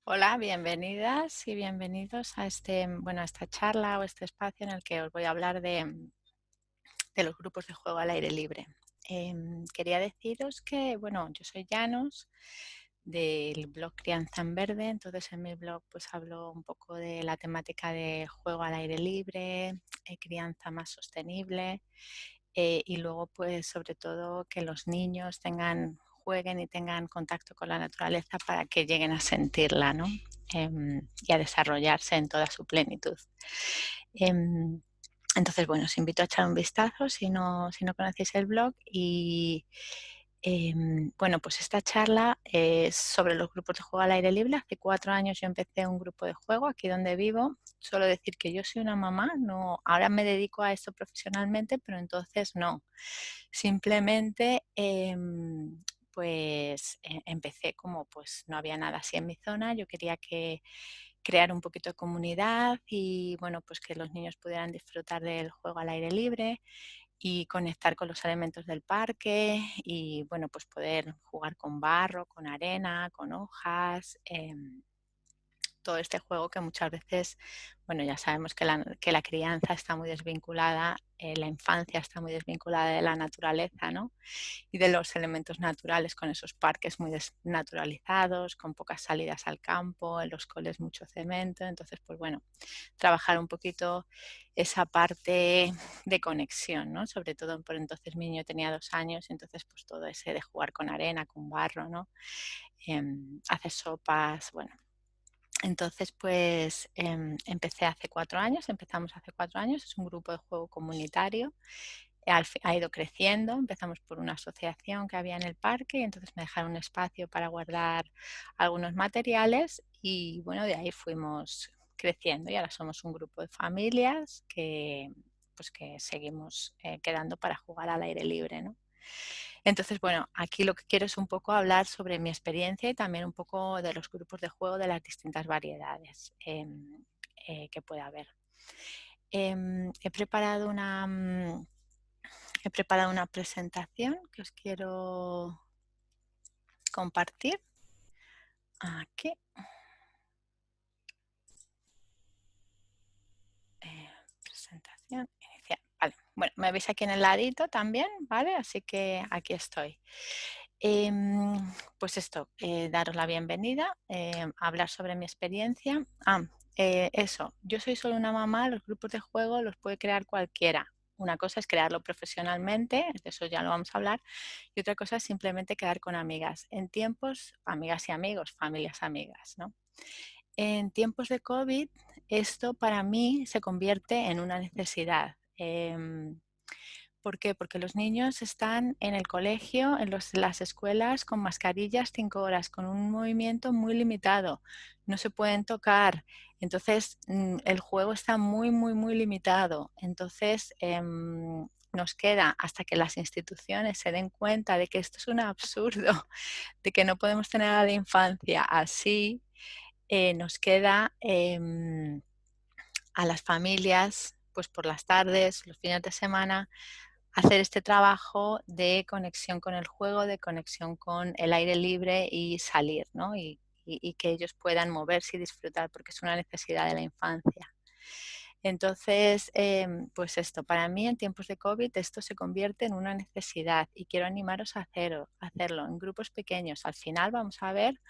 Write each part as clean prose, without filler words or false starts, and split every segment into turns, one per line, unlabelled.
Hola, bienvenidas y bienvenidos a esta charla o este espacio en el que os voy a hablar de los grupos de juego al aire libre. Quería deciros que, yo soy Llanos del blog Crianza en Verde, entonces en mi blog pues hablo un poco de la temática de juego al aire libre, crianza más sostenible y luego pues sobre todo que los niños jueguen y tengan contacto con la naturaleza para que lleguen a sentirla, ¿no? Y a desarrollarse en toda su plenitud. Entonces, os invito a echar un vistazo si no conocéis el blog y pues esta charla es sobre los grupos de juego al aire libre. Hace 4 años yo empecé un grupo de juego aquí donde vivo. Suelo decir que yo soy una mamá, no, ahora me dedico a esto profesionalmente, pero entonces no. Simplemente empecé como pues no había nada así en mi zona. Yo quería crear un poquito de comunidad y pues que los niños pudieran disfrutar del juego al aire libre y conectar con los elementos del parque y pues poder jugar con barro, con arena, con hojas, todo este juego que muchas veces, ya sabemos que la crianza está muy desvinculada, la infancia está muy desvinculada de la naturaleza, ¿no? Y de los elementos naturales, con esos parques muy desnaturalizados, con pocas salidas al campo, en los coles mucho cemento. Entonces, trabajar un poquito esa parte de conexión, ¿no? Sobre todo por entonces mi niño tenía 2 años, entonces pues todo ese de jugar con arena, con barro, ¿no? Hacer sopas, Entonces, empezamos hace 4 años, es un grupo de juego comunitario, ha ido creciendo, empezamos por una asociación que había en el parque y entonces me dejaron un espacio para guardar algunos materiales y de ahí fuimos creciendo y ahora somos un grupo de familias que seguimos quedando para jugar al aire libre, ¿no? Entonces, aquí lo que quiero es un poco hablar sobre mi experiencia y también un poco de los grupos de juego de las distintas variedades que pueda haber. He preparado una presentación que os quiero compartir. Aquí. Presentación inicial. Vale. Me veis aquí en el ladito también, ¿vale? Así que aquí estoy. Daros la bienvenida, hablar sobre mi experiencia. Eso, yo soy solo una mamá, los grupos de juego los puede crear cualquiera. Una cosa es crearlo profesionalmente, de eso ya lo vamos a hablar, y otra cosa es simplemente quedar con amigas. En tiempos, amigas y amigos, familias amigas, ¿no? En tiempos de COVID, esto para mí se convierte en una necesidad. ¿Por qué? Porque los niños están en el colegio, en las escuelas, con mascarillas 5 horas, con un movimiento muy limitado. No se pueden tocar. Entonces, el juego está muy, muy, muy limitado. Entonces, nos queda hasta que las instituciones se den cuenta de que esto es un absurdo, de que no podemos tener a la infancia así, nos queda a las familias, pues por las tardes, los fines de semana, hacer este trabajo de conexión con el juego, de conexión con el aire libre y salir, ¿no? Y que ellos puedan moverse y disfrutar, porque es una necesidad de la infancia. Entonces, para mí en tiempos de COVID esto se convierte en una necesidad y quiero animaros a hacerlo en grupos pequeños. Al final vamos a ver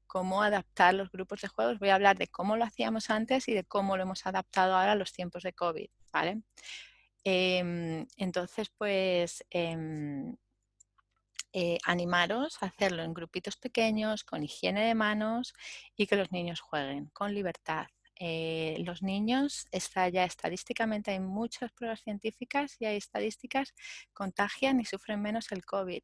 cómo adaptar los grupos de juegos. Voy a hablar de cómo lo hacíamos antes y de cómo lo hemos adaptado ahora a los tiempos de COVID, ¿vale? Entonces, animaros a hacerlo en grupitos pequeños, con higiene de manos y que los niños jueguen con libertad. Los niños, ya estadísticamente hay muchas pruebas científicas y hay estadísticas, contagian y sufren menos el COVID.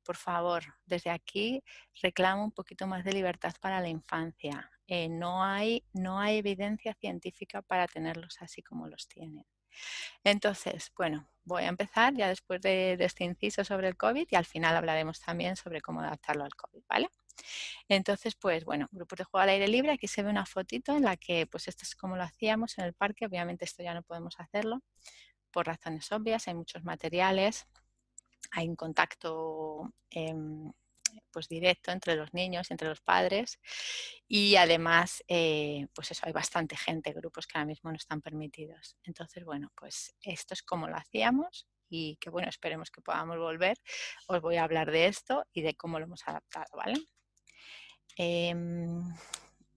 Por favor, desde aquí reclamo un poquito más de libertad para la infancia. No hay evidencia científica para tenerlos así como los tienen. Entonces, voy a empezar ya después de este inciso sobre el COVID y al final hablaremos también sobre cómo adaptarlo al COVID, ¿vale? Entonces, pues bueno, grupos de juego al aire libre, aquí se ve una fotito en la que pues esto es como lo hacíamos en el parque, obviamente esto ya no podemos hacerlo por razones obvias, hay muchos materiales, hay un contacto pues directo entre los niños, entre los padres y además pues eso, hay bastante gente, grupos que ahora mismo no están permitidos. Entonces, bueno, pues esto es como lo hacíamos y que bueno, esperemos que podamos volver. Os voy a hablar de esto y de cómo lo hemos adaptado, ¿vale?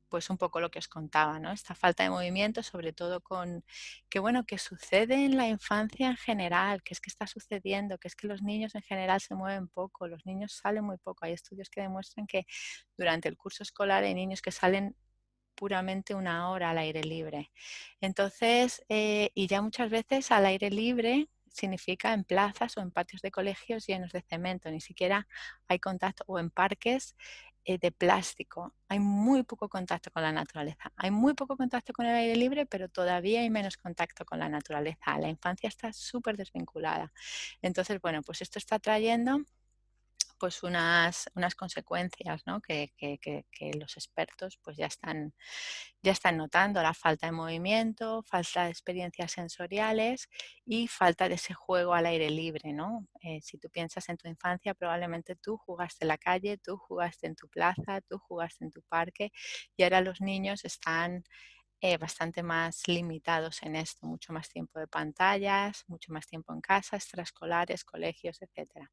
Pues un poco lo que os contaba, ¿no? Esta falta de movimiento, sobre todo con que bueno, que sucede en la infancia en general, que es que está sucediendo, que es que los niños en general se mueven poco, los niños salen muy poco. Hay estudios que demuestran que durante el curso escolar hay niños que salen puramente 1 hora al aire libre. Entonces, y ya muchas veces al aire libre significa en plazas o en patios de colegios llenos de cemento, ni siquiera hay contacto, o en parques de plástico. Hay muy poco contacto con la naturaleza. Hay muy poco contacto con el aire libre, pero todavía hay menos contacto con la naturaleza. La infancia está súper desvinculada. Entonces, bueno, pues esto está trayendo pues unas consecuencias, ¿no? que los expertos pues ya están notando, la falta de movimiento, falta de experiencias sensoriales y falta de ese juego al aire libre, ¿no? Si tú piensas en tu infancia, probablemente tú jugaste en la calle, tú jugaste en tu plaza, tú jugaste en tu parque y ahora los niños están bastante más limitados en esto, mucho más tiempo de pantallas, mucho más tiempo en casa, extraescolares, colegios, etcétera.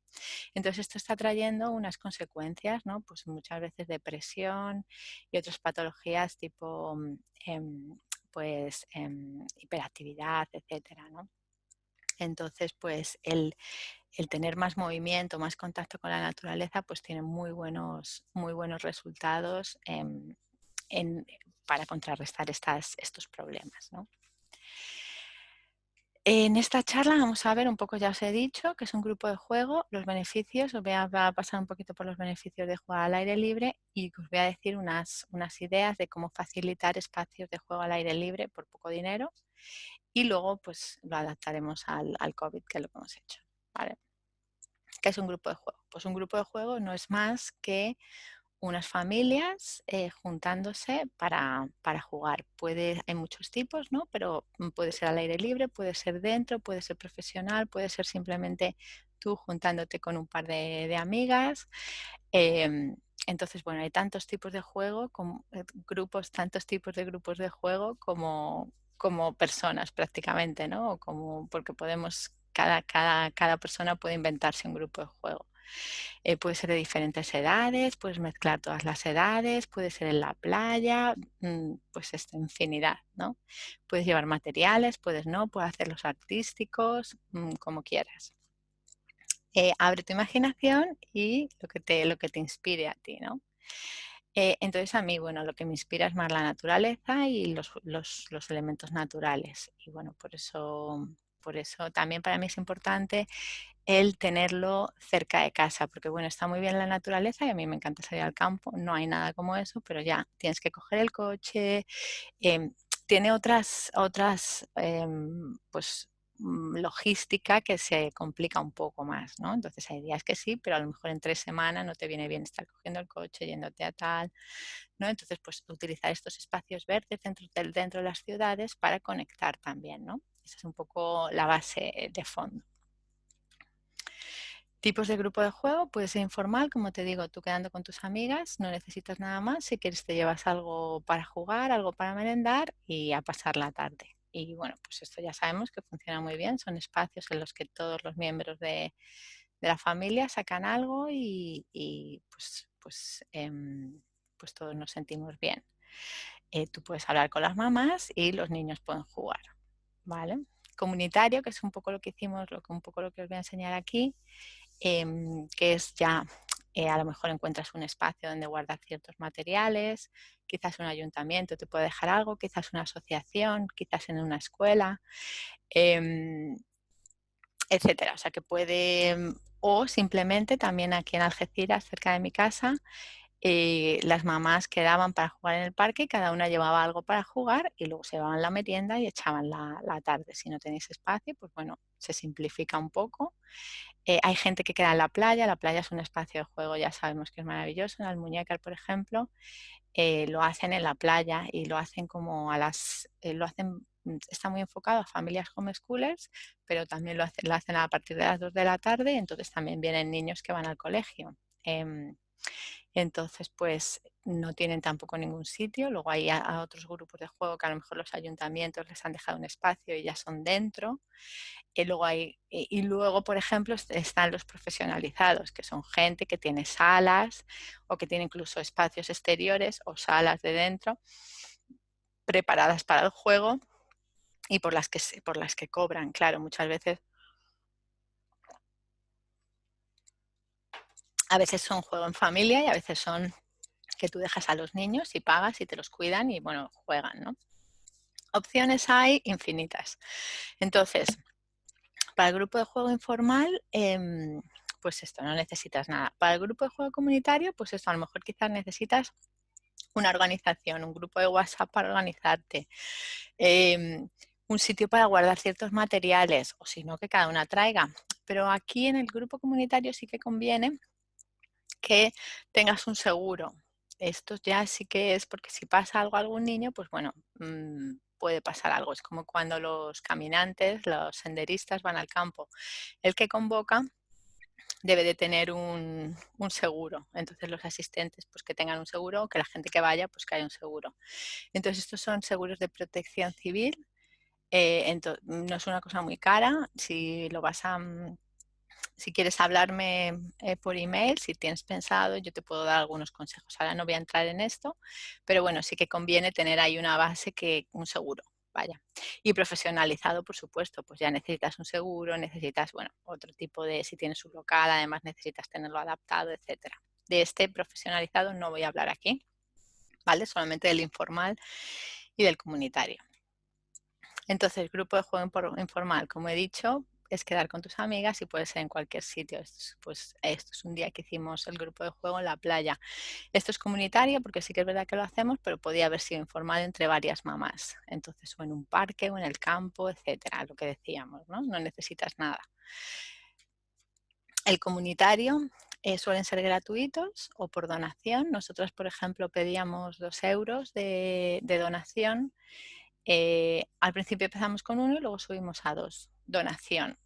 Entonces esto está trayendo unas consecuencias, ¿no? Pues muchas veces depresión y otras patologías tipo hiperactividad, etcétera, ¿no? Entonces, pues el tener más movimiento, más contacto con la naturaleza, pues tiene muy buenos resultados en- para contrarrestar estos problemas, ¿no? En esta charla vamos a ver un poco, ya os he dicho, que es un grupo de juego, los beneficios, os voy a pasar un poquito por los beneficios de jugar al aire libre y os voy a decir unas ideas de cómo facilitar espacios de juego al aire libre por poco dinero y luego pues lo adaptaremos al COVID, que es lo que hemos hecho, ¿vale? ¿Qué es un grupo de juego? Pues un grupo de juego no es más que unas familias juntándose para jugar. Hay muchos tipos, ¿no? Pero puede ser al aire libre, puede ser dentro, puede ser profesional, puede ser simplemente tú juntándote con un par de amigas. Entonces, bueno, hay tantos tipos de juego, como, tantos tipos de grupos de juego como personas prácticamente, ¿no? Porque cada persona puede inventarse un grupo de juego. Puede ser de diferentes edades, puedes mezclar todas las edades, puede ser en la playa, pues esta infinidad, ¿no? Puedes llevar materiales, puedes no, puedes hacerlos artísticos, como quieras. Abre tu imaginación y lo que te inspire a ti, ¿no? Entonces a mí, bueno, lo que me inspira es más la naturaleza y los elementos naturales. Y bueno, por eso también para mí es importante el tenerlo cerca de casa, porque bueno, está muy bien la naturaleza y a mí me encanta salir al campo, no hay nada como eso, pero ya tienes que coger el coche, em, tiene pues logística que se complica un poco más, ¿no? Entonces hay días que sí, pero a lo mejor en 3 semanas no te viene bien estar cogiendo el coche, yéndote a tal, ¿no? Entonces, pues utilizar estos espacios verdes dentro de las ciudades para conectar también, ¿no? Esa es un poco la base de fondo. Tipos de grupo de juego, puede ser informal, como te digo, tú quedando con tus amigas, no necesitas nada más. Si quieres te llevas algo para jugar, algo para merendar y a pasar la tarde. Y bueno, pues esto ya sabemos que funciona muy bien. Son espacios en los que todos los miembros de la familia sacan algo pues todos nos sentimos bien. Tú puedes hablar con las mamás y los niños pueden jugar, ¿vale? Comunitario, que es un poco lo que hicimos, un poco lo que os voy a enseñar aquí, que es ya a lo mejor encuentras un espacio donde guardar ciertos materiales, quizás un ayuntamiento te puede dejar algo, quizás una asociación, quizás en una escuela, eh, etcétera. O sea que puede, o simplemente también aquí en Algeciras, cerca de mi casa, las mamás quedaban para jugar en el parque y cada una llevaba algo para jugar y luego se llevaban la merienda y echaban la tarde. Si no tenéis espacio, pues bueno, se simplifica un poco. Hay gente que queda en la playa es un espacio de juego, ya sabemos que es maravilloso. En Almuñécar, por ejemplo, lo hacen en la playa y lo hacen como está muy enfocado a familias homeschoolers, pero también lo hacen a partir de las 2 de la tarde, entonces también vienen niños que van al colegio. Entonces, pues no tienen tampoco ningún sitio. Luego hay a otros grupos de juego que a lo mejor los ayuntamientos les han dejado un espacio y ya son dentro. Y luego, por ejemplo, están los profesionalizados, que son gente que tiene salas o que tiene incluso espacios exteriores o salas de dentro preparadas para el juego y por las que cobran. Claro, muchas veces, a veces son juego en familia y a veces son que tú dejas a los niños y pagas y te los cuidan y bueno, juegan, ¿no? Opciones hay infinitas. Entonces, para el grupo de juego informal, pues esto, no necesitas nada. Para el grupo de juego comunitario, pues esto, a lo mejor quizás necesitas una organización, un grupo de WhatsApp para organizarte, un sitio para guardar ciertos materiales, o si no, que cada una traiga. Pero aquí en el grupo comunitario sí que conviene que tengas un seguro. Esto ya sí que es porque si pasa algo a algún niño, pues bueno, puede pasar algo. Es como cuando los caminantes, los senderistas van al campo. El que convoca debe de tener un seguro. Entonces los asistentes pues que tengan un seguro o que la gente que vaya pues que haya un seguro. Entonces estos son seguros de protección civil. No es una cosa muy cara. Si lo vas a si quieres hablarme por email, si tienes pensado, yo te puedo dar algunos consejos. Ahora no voy a entrar en esto, pero bueno, sí que conviene tener ahí una base un seguro, vaya. Y profesionalizado, por supuesto, pues ya necesitas un seguro, necesitas, bueno, otro tipo de, si tienes un local, además necesitas tenerlo adaptado, etcétera. De este profesionalizado no voy a hablar aquí, ¿vale? Solamente del informal y del comunitario. Entonces, grupo de juego informal, como he dicho, es quedar con tus amigas y puede ser en cualquier sitio. Esto es un día que hicimos el grupo de juego en la playa. Esto es comunitario porque sí que es verdad que lo hacemos, pero podía haber sido informal entre varias mamás. Entonces, o en un parque o en el campo, etcétera, lo que decíamos, ¿no? No necesitas nada. El comunitario suelen ser gratuitos o por donación. Nosotros, por ejemplo, pedíamos 2 euros de donación. Al principio empezamos con 1 y luego subimos a 2. Donación.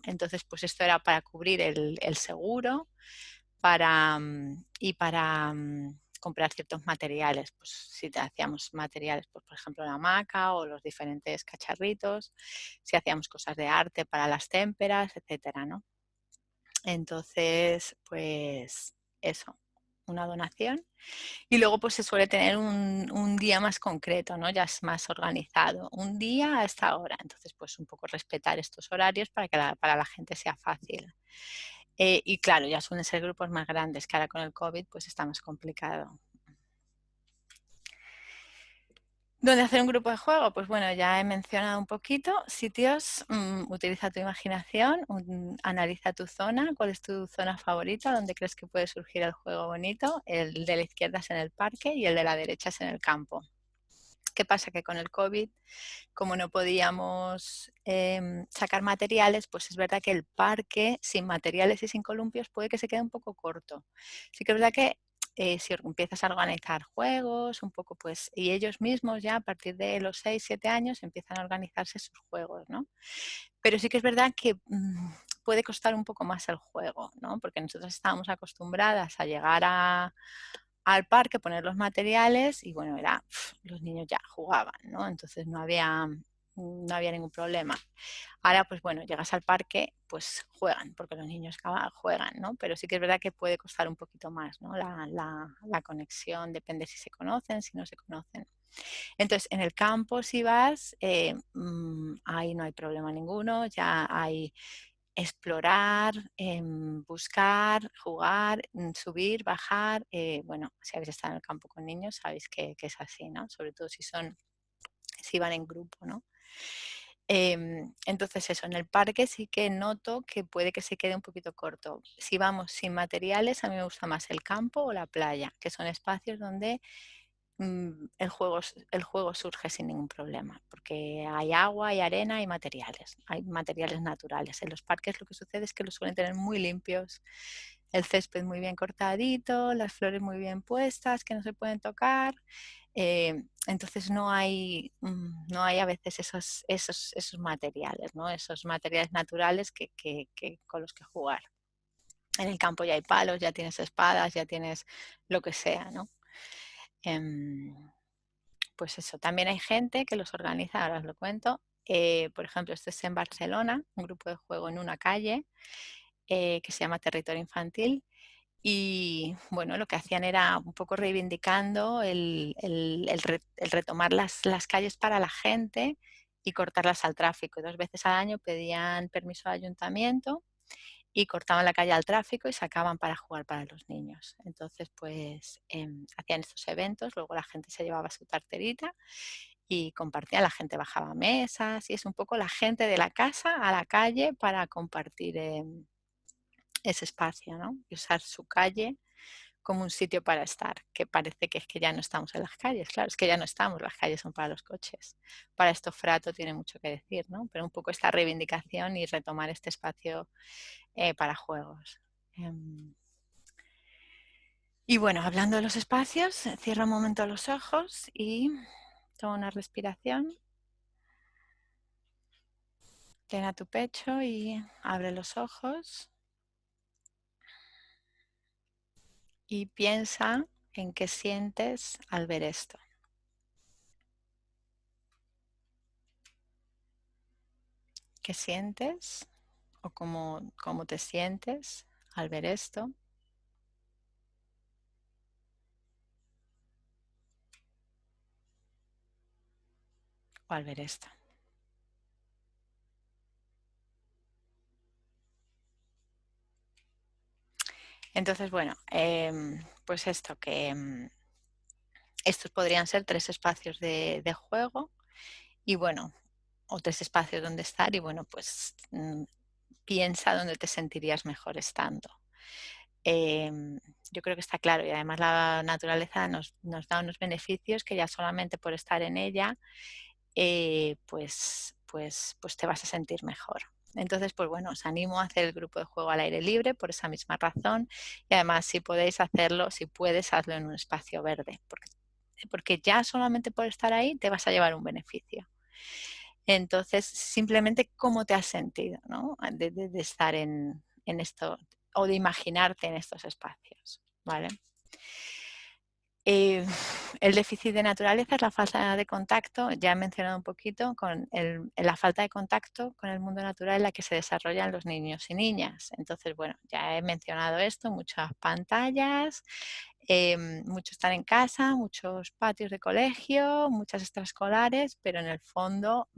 Entonces, pues esto era para cubrir el seguro y para comprar ciertos materiales. Pues si te hacíamos materiales, pues, por ejemplo, la hamaca o los diferentes cacharritos, si hacíamos cosas de arte para las témperas, etcétera, ¿no? Entonces, pues eso, una donación. Y luego pues se suele tener un día más concreto, ¿no? Ya es más organizado. Un día a esta hora. Entonces, pues un poco respetar estos horarios para que para la gente sea fácil. Y claro, ya suelen ser grupos más grandes, que ahora con el COVID pues está más complicado. ¿Dónde hacer un grupo de juego? Pues bueno, ya he mencionado un poquito. Sitios, utiliza tu imaginación, analiza tu zona, cuál es tu zona favorita, dónde crees que puede surgir el juego bonito. El de la izquierda es en el parque y el de la derecha es en el campo. ¿Qué pasa? Que con el COVID, como no podíamos sacar materiales, pues es verdad que el parque sin materiales y sin columpios puede que se quede un poco corto. Sí que es verdad que si empiezas a organizar juegos, un poco pues, y ellos mismos ya a partir de los 6, 7 años empiezan a organizarse sus juegos, ¿no? Pero sí que es verdad que puede costar un poco más el juego, ¿no? Porque nosotros estábamos acostumbradas a llegar al parque, poner los materiales y bueno, los niños ya jugaban, ¿no? Entonces no había ningún problema. Ahora, pues bueno, llegas al parque, pues juegan, porque los niños juegan, ¿no? Pero sí que es verdad que puede costar un poquito más, ¿no? La conexión, depende si se conocen, si no se conocen. Entonces, en el campo, si vas, ahí no hay problema ninguno, ya hay explorar, buscar, jugar, subir, bajar. Bueno, si habéis estado en el campo con niños, sabéis que es así, ¿no? Sobre todo si van en grupo, ¿no? Entonces eso, en el parque sí que noto que puede que se quede un poquito corto. Si vamos sin materiales, a mí me gusta más el campo o la playa, que son espacios donde el juego surge sin ningún problema, porque hay agua, hay arena, hay materiales naturales. En los parques lo que sucede es que los suelen tener muy limpios, el césped muy bien cortadito, las flores muy bien puestas, que no se pueden tocar. Entonces no hay a veces esos materiales, ¿no? Esos materiales naturales con los que jugar. En el campo ya hay palos, ya tienes espadas, ya tienes lo que sea, ¿no? Em, pues eso, también hay gente que los organiza, ahora os lo cuento. Por ejemplo, esto es en Barcelona, un grupo de juego en una calle que se llama Territorio Infantil. Y bueno, lo que hacían era un poco reivindicando el retomar las calles para la gente y cortarlas al tráfico. Y 2 veces al año pedían permiso al ayuntamiento y cortaban la calle al tráfico y sacaban para jugar para los niños. Entonces, pues hacían estos eventos, luego la gente se llevaba su tarterita y compartía, la gente bajaba mesas y es un poco la gente de la casa a la calle para compartir ese espacio, ¿no? Y usar su calle como un sitio para estar, que parece que es que ya no estamos en las calles, claro, es que ya no estamos, las calles son para los coches. Para esto Frato tiene mucho que decir, ¿no? Pero un poco esta reivindicación y retomar este espacio para juegos. Y bueno, hablando de los espacios, cierra un momento los ojos y toma una respiración. Llena tu pecho y abre los ojos y piensa en qué sientes al ver esto. ¿Qué sientes o cómo te sientes al ver esto o al ver esto? Entonces, bueno, pues esto, que estos podrían ser 3 espacios de juego y bueno, o 3 espacios donde estar y bueno, pues piensa dónde te sentirías mejor estando. Yo creo que está claro y además la naturaleza nos da unos beneficios que ya solamente por estar en ella pues te vas a sentir mejor. Entonces, pues bueno, os animo a hacer el grupo de juego al aire libre por esa misma razón y además si podéis hacerlo, si puedes, hazlo en un espacio verde, porque ya solamente por estar ahí te vas a llevar un beneficio. Entonces, simplemente cómo te has sentido, ¿no? De estar en esto o de imaginarte en estos espacios, ¿vale? El déficit de naturaleza es la falta de contacto, ya he mencionado un poquito, con la falta de contacto con el mundo natural en la que se desarrollan los niños y niñas. Entonces, bueno, ya he mencionado esto, muchas pantallas, mucho estar en casa, muchos patios de colegio, muchas extraescolares, pero en el fondo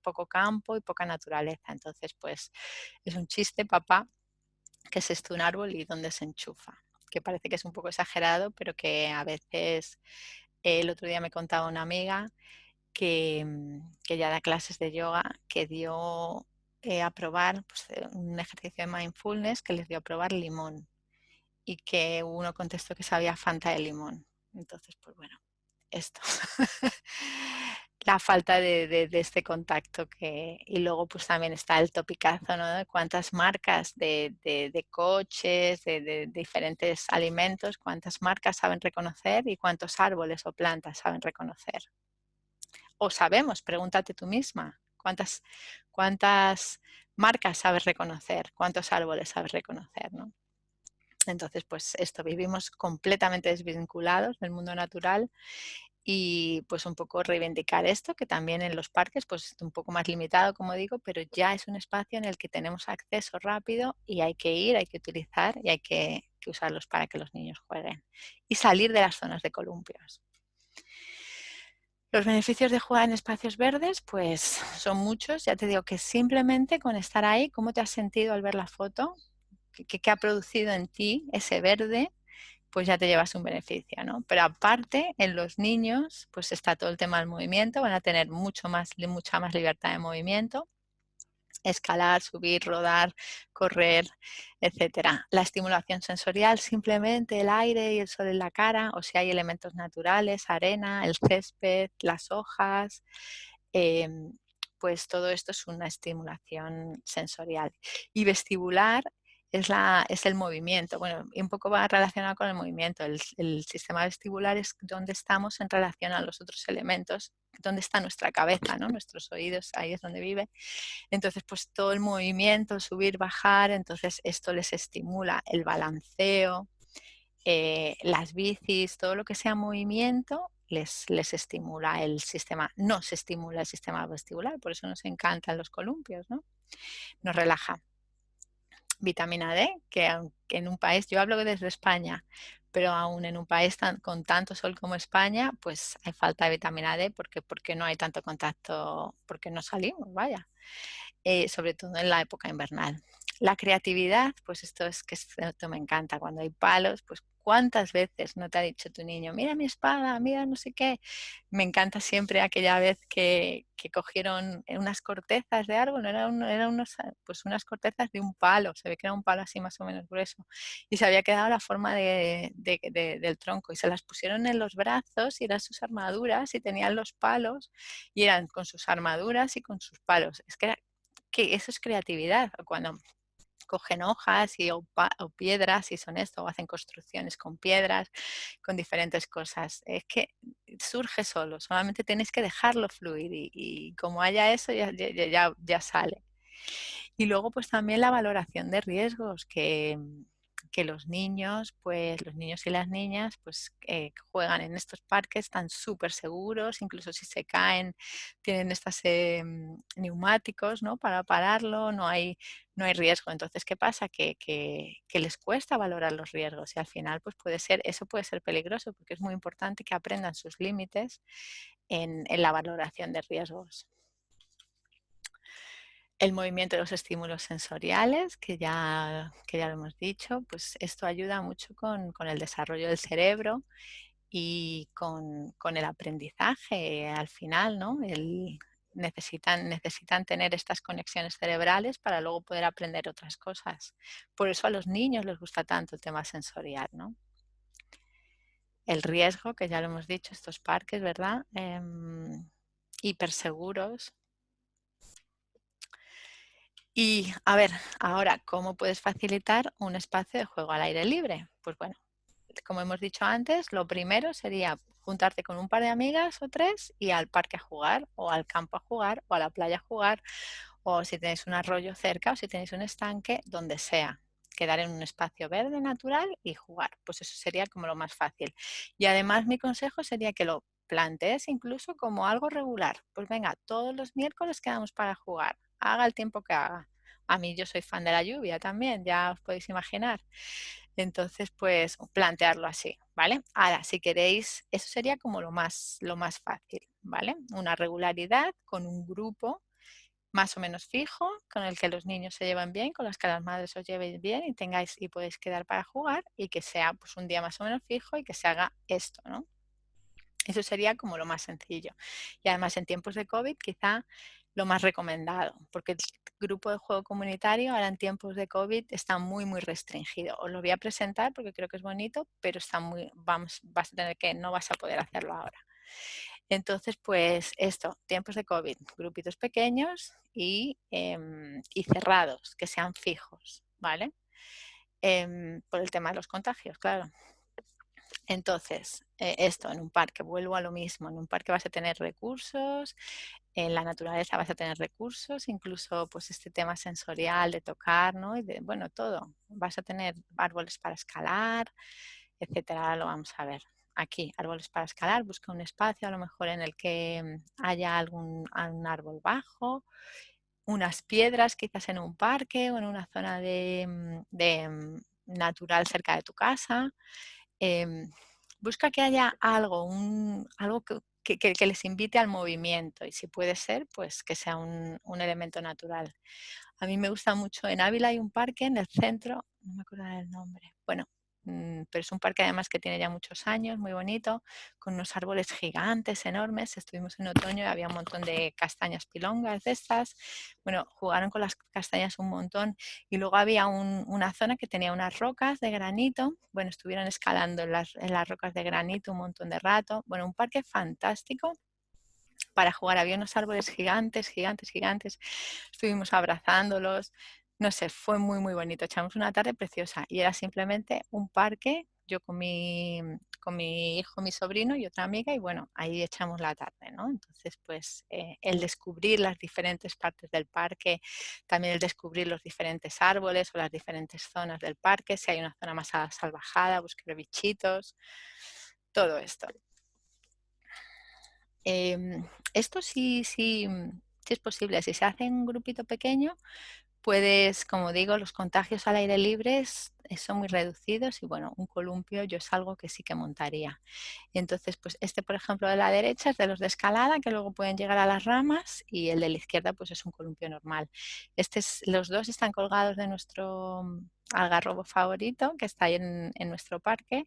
poco campo y poca naturaleza. Entonces, pues es un chiste, papá, que es esto un árbol y dónde se enchufa, que parece que es un poco exagerado, pero que a veces el otro día me contaba una amiga que ya da clases de yoga, que dio a probar pues, un ejercicio de mindfulness que les dio a probar limón y que uno contestó que sabía Fanta de limón. Entonces, pues bueno, esto. La falta de este contacto y luego pues también está el topicazo, ¿no? De cuántas marcas de coches, de diferentes alimentos, cuántas marcas saben reconocer y cuántos árboles o plantas saben reconocer. O sabemos, pregúntate tú misma, cuántas marcas sabes reconocer, cuántos árboles sabes reconocer, ¿no? Entonces, pues esto, vivimos completamente desvinculados del mundo natural y pues un poco reivindicar esto, que también en los parques pues es un poco más limitado, como digo, pero ya es un espacio en el que tenemos acceso rápido y hay que ir, hay que utilizar y hay que usarlos para que los niños jueguen y salir de las zonas de columpios. Los beneficios de jugar en espacios verdes, pues son muchos. Ya te digo que simplemente con estar ahí, ¿cómo te has sentido al ver la foto? ¿Qué ha producido en ti ese verde? pues ya te llevas un beneficio, ¿no? Pero aparte, en los niños, pues está todo el tema del movimiento, van a tener mucha más libertad de movimiento, escalar, subir, rodar, correr, etcétera. La estimulación sensorial, simplemente el aire y el sol en la cara, o si hay elementos naturales, arena, el césped, las hojas, eh, pues todo esto es una estimulación sensorial. Y vestibular es el movimiento. Bueno, y un poco va relacionado con el movimiento. El sistema vestibular es donde estamos en relación a los otros elementos, donde está nuestra cabeza, ¿no? Nuestros oídos, ahí es donde vive. Entonces, pues todo el movimiento, subir, bajar, entonces esto les estimula el balanceo, las bicis, todo lo que sea movimiento, les estimula el sistema, no se estimula el sistema vestibular, por eso nos encantan los columpios, ¿no? Nos relaja. Vitamina D, que aunque en un país, yo hablo desde España, pero aún en un país con tanto sol como España, pues hay falta de vitamina D porque no hay tanto contacto, porque no salimos, vaya. Sobre todo en la época invernal. La creatividad, pues esto me encanta, cuando hay palos, pues cuántas veces no te ha dicho tu niño, mira mi espada, mira no sé qué. Me encanta siempre aquella vez que cogieron unas cortezas de árbol, eran pues unas cortezas de un palo, se ve que era un palo así más o menos grueso, y se había quedado la forma del tronco, y se las pusieron en los brazos, y eran sus armaduras, y tenían los palos, y eran con sus armaduras y con sus palos. Es que eso es creatividad, cuando cogen hojas o piedras y son esto, o hacen construcciones con piedras, con diferentes cosas. Es que surge solo, solamente tienes que dejarlo fluir y como haya eso ya sale. Y luego pues también la valoración de riesgos que los niños, pues los niños y las niñas, pues juegan en estos parques, están súper seguros, incluso si se caen tienen estos neumáticos, ¿no? Para pararlo, no hay riesgo. Entonces, ¿qué pasa? Que les cuesta valorar los riesgos y al final pues eso puede ser peligroso porque es muy importante que aprendan sus límites en la valoración de riesgos. El movimiento de los estímulos sensoriales, que ya lo hemos dicho, pues esto ayuda mucho con el desarrollo del cerebro y con el aprendizaje al final, ¿no? Necesitan tener estas conexiones cerebrales para luego poder aprender otras cosas. Por eso a los niños les gusta tanto el tema sensorial, ¿no? El riesgo, que ya lo hemos dicho, estos parques, ¿verdad? Hiperseguros. Y a ver, ahora, ¿cómo puedes facilitar un espacio de juego al aire libre? Pues bueno, como hemos dicho antes, lo primero sería juntarte con un par de amigas o tres y al parque a jugar, o al campo a jugar, o a la playa a jugar, o si tenéis un arroyo cerca, o si tenéis un estanque, donde sea. Quedar en un espacio verde natural y jugar. Pues eso sería como lo más fácil. Y además mi consejo sería que lo plantees incluso como algo regular. Pues venga, todos los miércoles quedamos para jugar, haga el tiempo que haga. A mí yo soy fan de la lluvia también, ya os podéis imaginar. Entonces, pues plantearlo así, ¿vale? Ahora, si queréis, eso sería como lo más fácil, ¿vale? Una regularidad con un grupo más o menos fijo, con el que los niños se llevan bien, con los que las madres os llevéis bien y podéis quedar para jugar y que sea pues un día más o menos fijo y que se haga esto, ¿no? Eso sería como lo más sencillo. Y además en tiempos de COVID quizá lo más recomendado, porque el grupo de juego comunitario ahora en tiempos de COVID está muy, muy restringido. Os lo voy a presentar porque creo que es bonito, pero vas a tener no vas a poder hacerlo ahora. Entonces, pues esto, tiempos de COVID, grupitos pequeños y cerrados, que sean fijos, ¿vale? Por el tema de los contagios, claro. Entonces, esto en un parque, vuelvo a lo mismo, en un parque vas a tener recursos, en la naturaleza vas a tener recursos, incluso pues este tema sensorial de tocar, ¿no? Y bueno, todo. Vas a tener árboles para escalar, etcétera. Ahora lo vamos a ver. Aquí, árboles para escalar, busca un espacio a lo mejor en el que haya algún árbol bajo, unas piedras quizás en un parque o en una zona natural cerca de tu casa. Em, Busca que haya algo que les invite al movimiento y si puede ser, pues que sea un elemento natural. A mí me gusta mucho, en Ávila hay un parque en el centro, no me acuerdo del nombre. Bueno, pero es un parque además que tiene ya muchos años, muy bonito, con unos árboles gigantes, enormes. Estuvimos en otoño y había un montón de castañas pilongas de estas. Bueno, jugaron con las castañas un montón y luego había una zona que tenía unas rocas de granito. Bueno, estuvieron escalando en las rocas de granito un montón de rato. Bueno, un parque fantástico para jugar. Había unos árboles gigantes, gigantes, gigantes. Estuvimos abrazándolos. No sé, fue muy, muy bonito. Echamos una tarde preciosa y era simplemente un parque. Yo con mi hijo, mi sobrino y otra amiga y bueno, ahí echamos la tarde, ¿no? Entonces, pues el descubrir las diferentes partes del parque, también el descubrir los diferentes árboles o las diferentes zonas del parque, si hay una zona más salvajada, buscar bichitos, todo esto. Esto sí es posible. Si se hace en un grupito pequeño, puedes, como digo, los contagios al aire libre son muy reducidos y bueno, un columpio yo es algo que sí que montaría. Entonces, pues este, por ejemplo, de la derecha es de los de escalada que luego pueden llegar a las ramas y el de la izquierda pues es un columpio normal. Los dos están colgados de nuestro algarrobo favorito que está ahí en nuestro parque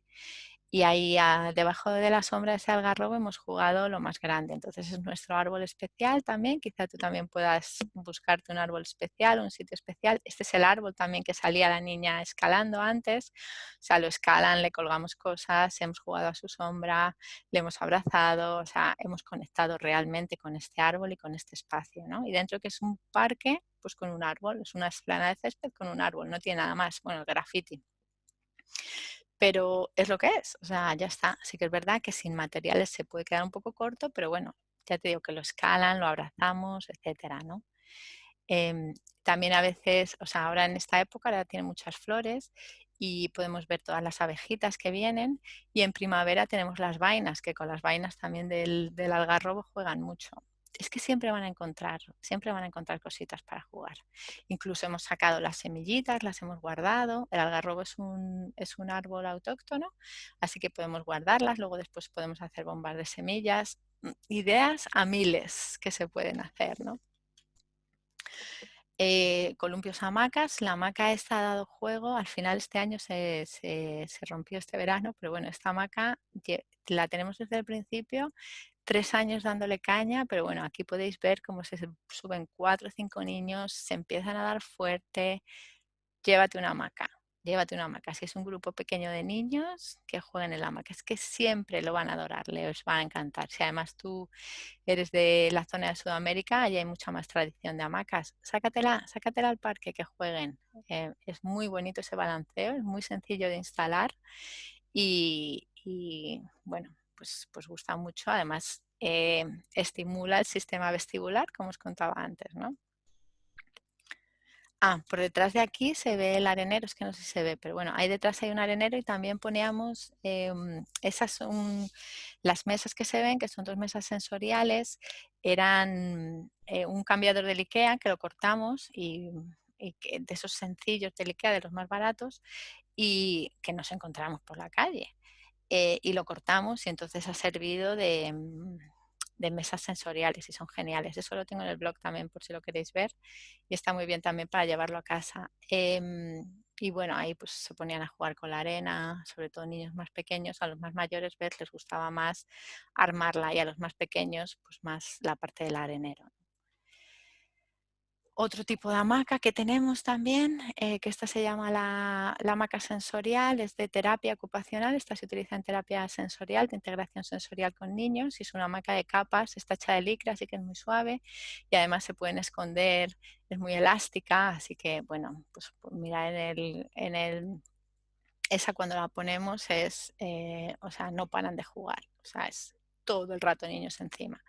y ahí debajo de la sombra de ese algarrobo hemos jugado lo más grande. Entonces es nuestro árbol especial también. Quizá tú también puedas buscarte un árbol especial, un sitio especial. Este es el árbol también que salía la niña escalando antes. O sea, lo escalan, le colgamos cosas, hemos jugado a su sombra, le hemos abrazado, o sea, hemos conectado realmente con este árbol y con este espacio, ¿no? Y dentro que es un parque, pues con un árbol, es una explanada de césped con un árbol, no tiene nada más. Bueno, el graffiti, pero es lo que es, o sea, ya está. Sí que es verdad que sin materiales se puede quedar un poco corto, pero bueno, ya te digo que lo escalan, lo abrazamos, etcétera, ¿no? Em, También a veces, o sea, ahora en esta época ahora tiene muchas flores y podemos ver todas las abejitas que vienen y en primavera tenemos las vainas, que con las vainas también del algarrobo juegan mucho. Es que siempre van a encontrar cositas para jugar. Incluso hemos sacado las semillitas, las hemos guardado. El algarrobo es un árbol autóctono, así que podemos guardarlas. Luego después podemos hacer bombas de semillas. Ideas a miles que se pueden hacer, ¿no? Columpios hamacas. La hamaca esta ha dado juego. Al final este año se rompió este verano, pero bueno, esta hamaca la tenemos desde el principio, 3 años dándole caña, pero bueno, aquí podéis ver cómo se suben 4 o 5 niños, se empiezan a dar fuerte. Llévate una hamaca, llévate una hamaca. Si es un grupo pequeño de niños, que jueguen en la hamaca. Es que siempre lo van a adorar, les va a encantar. Si además tú eres de la zona de Sudamérica, allí hay mucha más tradición de hamacas. Sácatela al parque que jueguen. Es muy bonito ese balanceo, es muy sencillo de instalar y bueno, pues gusta mucho. Además, estimula el sistema vestibular, como os contaba antes, ¿no? Por detrás de aquí se ve el arenero, es que no sé si se ve, pero bueno, ahí detrás hay un arenero y también poníamos, esas son las mesas que se ven, que son 2 mesas sensoriales, eran un cambiador del IKEA que lo cortamos y de esos sencillos del IKEA, de los más baratos, y que nos encontramos por la calle. Y lo cortamos y entonces ha servido de mesas sensoriales y son geniales. Eso lo tengo en el blog también por si lo queréis ver y está muy bien también para llevarlo a casa. Y bueno, ahí pues se ponían a jugar con la arena, sobre todo niños más pequeños. A los más mayores, ver, les gustaba más armarla y a los más pequeños pues más la parte del arenero. Otro tipo de hamaca que tenemos también, que esta se llama la hamaca sensorial, es de terapia ocupacional. Esta se utiliza en terapia sensorial, de integración sensorial con niños. Y es una hamaca de capas, está hecha de licra, así que es muy suave y además se pueden esconder, es muy elástica, así que bueno, pues mira, esa cuando la ponemos o sea, no paran de jugar, o sea, es todo el rato niños encima.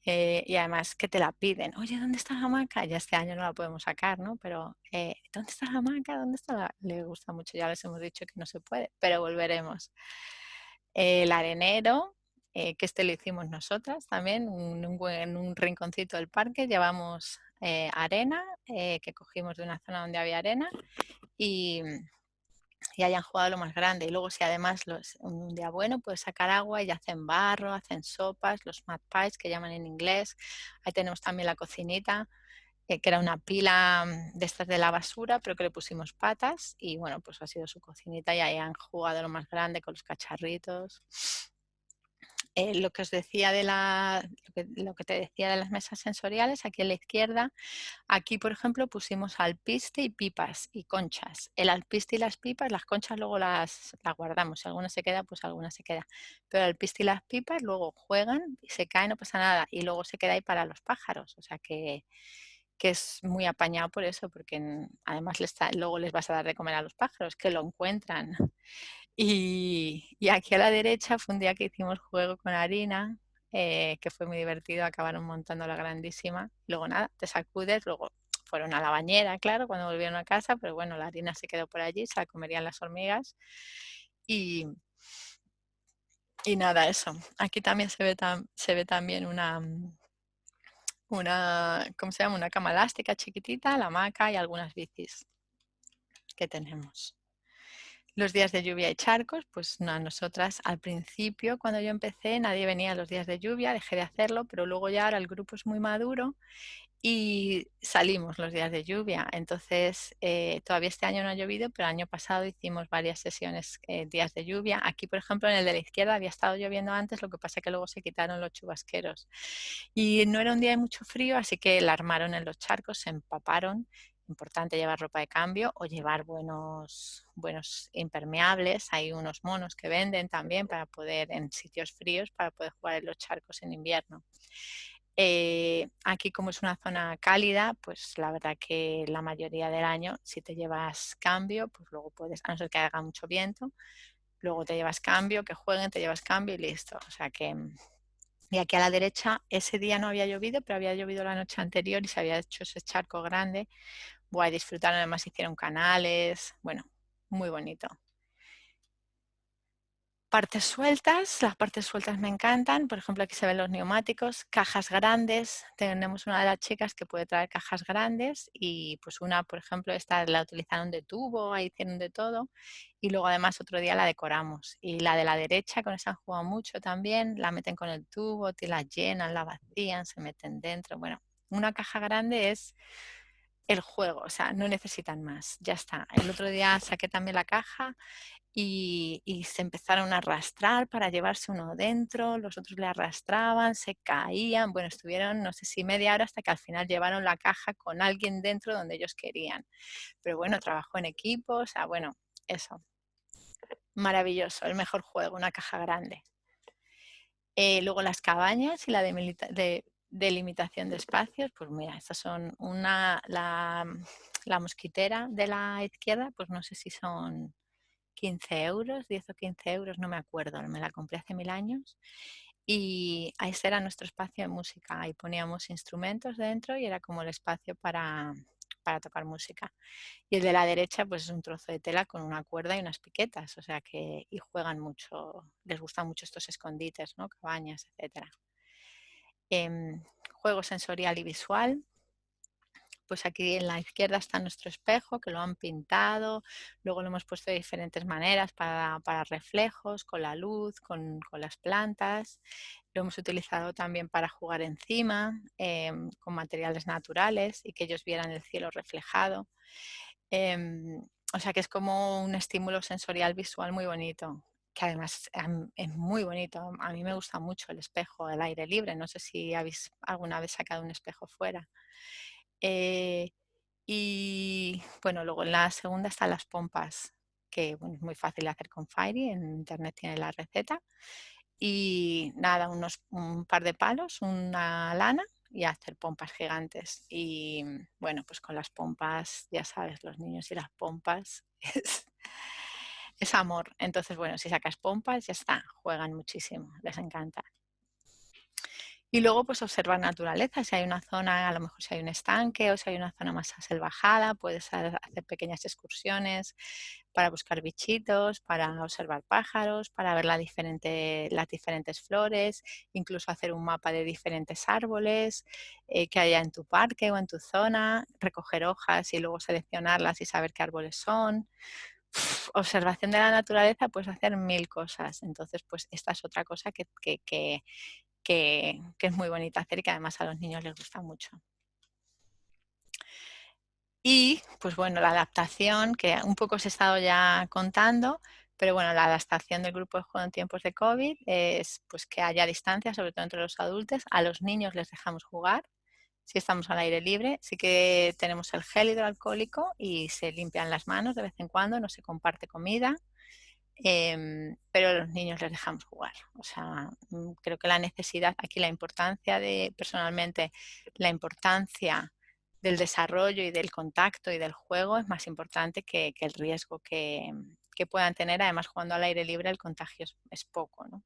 Y además que te la piden, oye, ¿dónde está la hamaca? Ya este año no la podemos sacar, ¿no? Pero, ¿dónde está la hamaca? ¿Dónde está Le gusta mucho, ya les hemos dicho que no se puede, pero volveremos. El arenero, que este lo hicimos nosotras también, en un rinconcito del parque, llevamos arena, que cogimos de una zona donde había arena, y hayan jugado lo más grande. Y luego si además un día bueno puedes sacar agua y hacen barro, hacen sopas, los mud pies que llaman en inglés. Ahí tenemos también la cocinita. que era una pila de estas de la basura, pero que le pusimos patas y bueno, pues ha sido su cocinita y ahí han jugado lo más grande con los cacharritos. Lo que os decía de lo que te decía de las mesas sensoriales, aquí a la izquierda, aquí por ejemplo pusimos alpiste y pipas y conchas. El alpiste y las pipas, las conchas luego las guardamos, si alguna se queda, pues alguna se queda. Pero el alpiste y las pipas luego juegan y se caen, no pasa nada, y luego se queda ahí para los pájaros, o sea que es muy apañado por eso, porque además luego les vas a dar de comer a los pájaros, que lo encuentran. Y aquí a la derecha fue un día que hicimos juego con harina, que fue muy divertido, acabaron montando la grandísima. Luego nada, te sacudes, luego fueron a la bañera, claro, cuando volvieron a casa, pero bueno, la harina se quedó por allí, se la comerían las hormigas. Y, y nada, eso. Aquí también se ve también ¿cómo se llama? Una cama elástica chiquitita, la hamaca y algunas bicis que tenemos. Los días de lluvia y charcos, pues no, nosotras al principio, cuando yo empecé, nadie venía a los días de lluvia, dejé de hacerlo, pero luego ya ahora el grupo es muy maduro y salimos los días de lluvia. Entonces, todavía este año no ha llovido, pero el año pasado hicimos varias sesiones días de lluvia. Aquí, por ejemplo, en el de la izquierda había estado lloviendo antes, lo que pasa es que luego se quitaron los chubasqueros. Y no era un día de mucho frío, así que la armaron en los charcos, se empaparon. Importante llevar ropa de cambio o llevar buenos impermeables. Hay unos monos que venden también para poder, en sitios fríos, para poder jugar en los charcos en invierno. Aquí como es una zona cálida, pues la verdad que la mayoría del año, si te llevas cambio, pues luego puedes, a no ser que haga mucho viento, luego te llevas cambio, que jueguen, te llevas cambio y listo. O sea que y aquí a la derecha, ese día no había llovido, pero había llovido la noche anterior y se había hecho ese charco grande. Buah, disfrutaron, además hicieron canales, bueno, muy bonito. Las partes sueltas me encantan. Por ejemplo, aquí se ven los neumáticos, cajas grandes. Tenemos una de las chicas que puede traer cajas grandes y pues una, por ejemplo, esta la utilizaron de tubo, ahí hicieron de todo. Y luego además otro día la decoramos. Y la de la derecha, con esa han jugado mucho también. La meten con el tubo, te la llenan, la vacían, se meten dentro. Bueno, una caja grande es el juego, o sea, no necesitan más, ya está. El otro día saqué también la caja y se empezaron a arrastrar para llevarse uno dentro, los otros le arrastraban, se caían, bueno, estuvieron no sé si media hora hasta que al final llevaron la caja con alguien dentro donde ellos querían. Pero bueno, trabajó en equipo, o sea, bueno, eso, maravilloso, el mejor juego, una caja grande. Luego las cabañas y la delimitación de espacios, pues mira, estas son la mosquitera de la izquierda, pues no sé si son 15 euros, 10 o 15 euros, no me acuerdo, me la compré hace 1000 años. Y ese era nuestro espacio de música. Ahí poníamos instrumentos dentro y era como el espacio para tocar música. Y el de la derecha, pues es un trozo de tela con una cuerda y unas piquetas, o sea que, y juegan mucho, les gustan mucho estos escondites, ¿no? Cabañas, etcétera. Juego sensorial y visual, pues aquí en la izquierda está nuestro espejo, que lo han pintado, luego lo hemos puesto de diferentes maneras para reflejos, con la luz, con las plantas. Lo hemos utilizado también para jugar encima, con materiales naturales y que ellos vieran el cielo reflejado. O sea que es como un estímulo sensorial visual muy bonito, que además es muy bonito. A mí me gusta mucho el espejo al aire libre. No sé si habéis alguna vez sacado un espejo fuera. Eh, y bueno, luego en la segunda están las pompas, que bueno, es muy fácil de hacer con Fairy, en internet tiene la receta. Y nada, un par de palos, una lana y hacer pompas gigantes. Y bueno, pues con las pompas, ya sabes, los niños y las pompas es amor. Entonces, bueno, si sacas pompas, ya está, juegan muchísimo, les encanta. Y luego pues observar naturaleza, si hay una zona, a lo mejor si hay un estanque o si hay una zona más aselvajada, puedes hacer pequeñas excursiones para buscar bichitos, para observar pájaros, para ver las diferentes flores, incluso hacer un mapa de diferentes árboles que haya en tu parque o en tu zona, recoger hojas y luego seleccionarlas y saber qué árboles son. Observación de la naturaleza, puedes hacer 1000 cosas. Entonces, pues esta es otra cosa que es muy bonita hacer y que además a los niños les gusta mucho. Y, pues bueno, la adaptación, que un poco os he estado ya contando, pero bueno, la adaptación del grupo de juego en tiempos de COVID es pues que haya distancia, sobre todo entre los adultos. A los niños les dejamos jugar, si estamos al aire libre. Sí que tenemos el gel hidroalcohólico y se limpian las manos de vez en cuando, no se comparte comida. Pero a los niños les dejamos jugar. O sea, creo que la necesidad, aquí la importancia de, personalmente, la importancia del desarrollo y del contacto y del juego es más importante que el riesgo que puedan tener. Además, jugando al aire libre el contagio es poco, ¿no?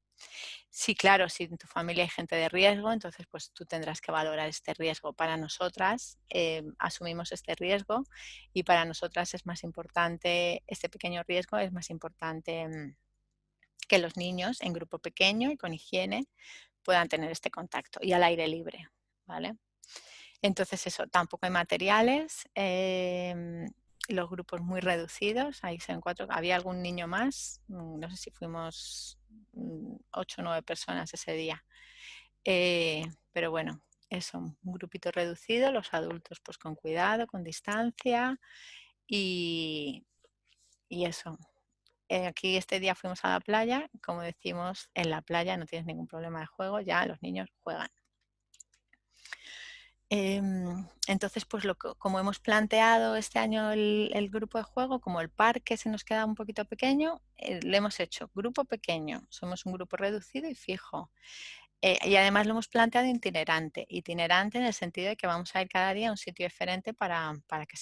Sí, claro, si en tu familia hay gente de riesgo, entonces pues tú tendrás que valorar este riesgo. Para nosotras asumimos este riesgo y para nosotras es más importante, este pequeño riesgo es más importante que los niños en grupo pequeño y con higiene puedan tener este contacto y al aire libre, ¿vale? Entonces eso, tampoco hay materiales, los grupos muy reducidos, ahí son 4, había algún niño más, no sé si fuimos 8 o 9 personas ese día. Pero bueno, eso, un grupito reducido, los adultos pues con cuidado, con distancia y, y eso. Aquí este día fuimos a la playa, como decimos, en la playa no tienes ningún problema de juego, ya los niños juegan. Entonces, pues como hemos planteado este año el grupo de juego, como el parque se nos queda un poquito pequeño, le hemos hecho grupo pequeño, somos un grupo reducido y fijo. Y además lo hemos planteado itinerante, itinerante en el sentido de que vamos a ir cada día a un sitio diferente para que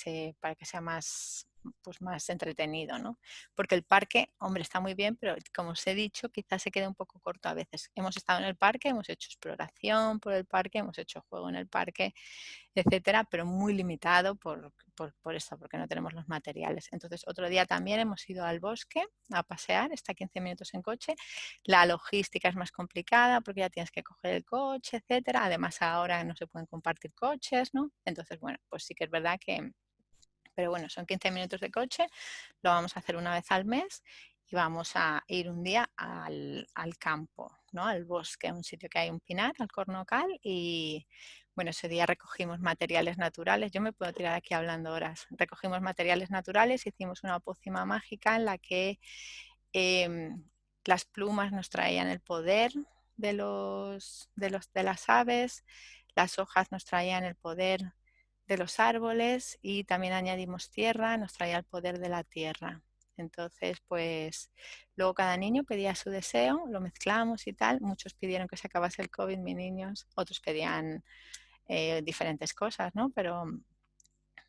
sea más, pues más entretenido, ¿no? Porque el parque, hombre, está muy bien, pero como os he dicho, quizás se quede un poco corto a veces. Hemos estado en el parque, hemos hecho exploración por el parque, hemos hecho juego en el parque, etcétera, pero muy limitado por esto, porque no tenemos los materiales. Entonces, otro día también hemos ido al bosque a pasear, está a 15 minutos en coche. La logística es más complicada porque ya tienes que coger el coche, etcétera. Además, ahora no se pueden compartir coches, ¿no? Entonces, bueno, pues sí que es verdad que, pero bueno, son 15 minutos de coche, lo vamos a hacer una vez al mes y vamos a ir un día al campo, ¿no? Al bosque, a un sitio que hay un pinar, al cornocal, y bueno, ese día recogimos materiales naturales. Yo me puedo tirar aquí hablando horas. Recogimos materiales naturales, hicimos una pócima mágica en la que las plumas nos traían el poder de las aves, las hojas nos traían el poder de los árboles y también añadimos tierra, nos traía el poder de la tierra. Entonces, pues luego cada niño pedía su deseo, lo mezclamos y tal. Muchos pidieron que se acabase el COVID, mis niños, otros pedían diferentes cosas, ¿no? Pero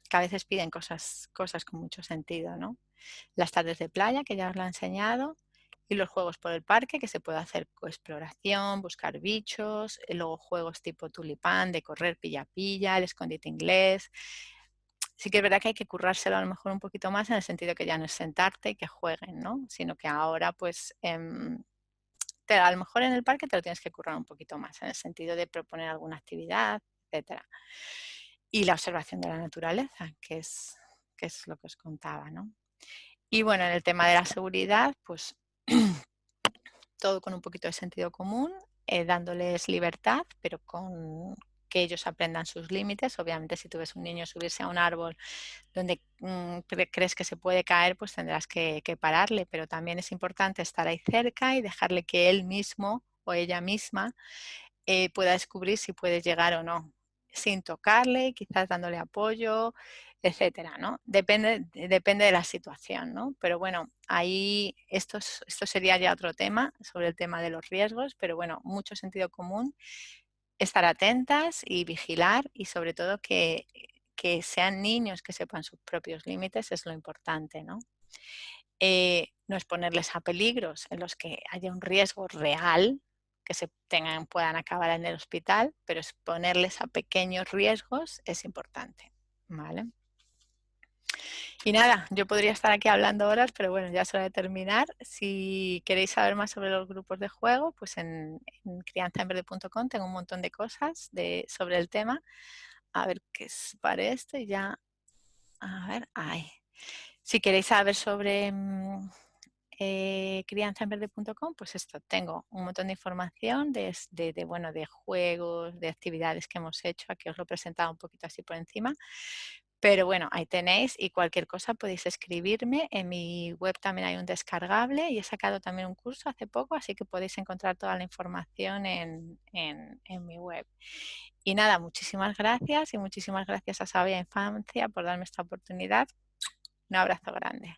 que a veces piden cosas con mucho sentido, ¿no? Las tardes de playa, que ya os lo he enseñado, y los juegos por el parque, que se puede hacer exploración, buscar bichos, luego juegos tipo tulipán, de correr pilla-pilla, el escondite inglés. Sí que es verdad que hay que currárselo a lo mejor un poquito más en el sentido que ya no es sentarte y que jueguen, ¿no? Sino que ahora pues a lo mejor en el parque te lo tienes que currar un poquito más en el sentido de proponer alguna actividad, etcétera. Y la observación de la naturaleza, que es lo que os contaba, ¿no? Y bueno, en el tema de la seguridad, pues todo con un poquito de sentido común, dándoles libertad, pero con que ellos aprendan sus límites. Obviamente, si tú ves un niño subirse a un árbol donde crees que se puede caer, pues tendrás que pararle, pero también es importante estar ahí cerca y dejarle que él mismo o ella misma pueda descubrir si puedes llegar o no, sin tocarle, quizás dándole apoyo, etcétera, ¿no? Depende de la situación, ¿no? Pero bueno, ahí esto sería ya otro tema sobre el tema de los riesgos, pero bueno, mucho sentido común, estar atentas y vigilar y sobre todo que sean niños que sepan sus propios límites es lo importante, ¿no? No exponerles a peligros en los que haya un riesgo real, que puedan acabar en el hospital, pero exponerles a pequeños riesgos es importante, ¿vale? Y nada, yo podría estar aquí hablando horas, pero bueno, ya es hora de terminar. Si queréis saber más sobre los grupos de juego, pues en crianzaenverde.com tengo un montón de cosas sobre el tema. A ver qué es para esto y ya, a ver, ay. Si queréis saber sobre crianzaenverde.com, pues esto, tengo un montón de información bueno, de juegos, de actividades que hemos hecho. Aquí os lo he presentado un poquito así por encima, Pero bueno, ahí tenéis y cualquier cosa podéis escribirme. En mi web también hay un descargable y he sacado también un curso hace poco, así que podéis encontrar toda la información en mi web. Y nada, muchísimas gracias y muchísimas gracias a Sabia Infancia por darme esta oportunidad. Un abrazo grande.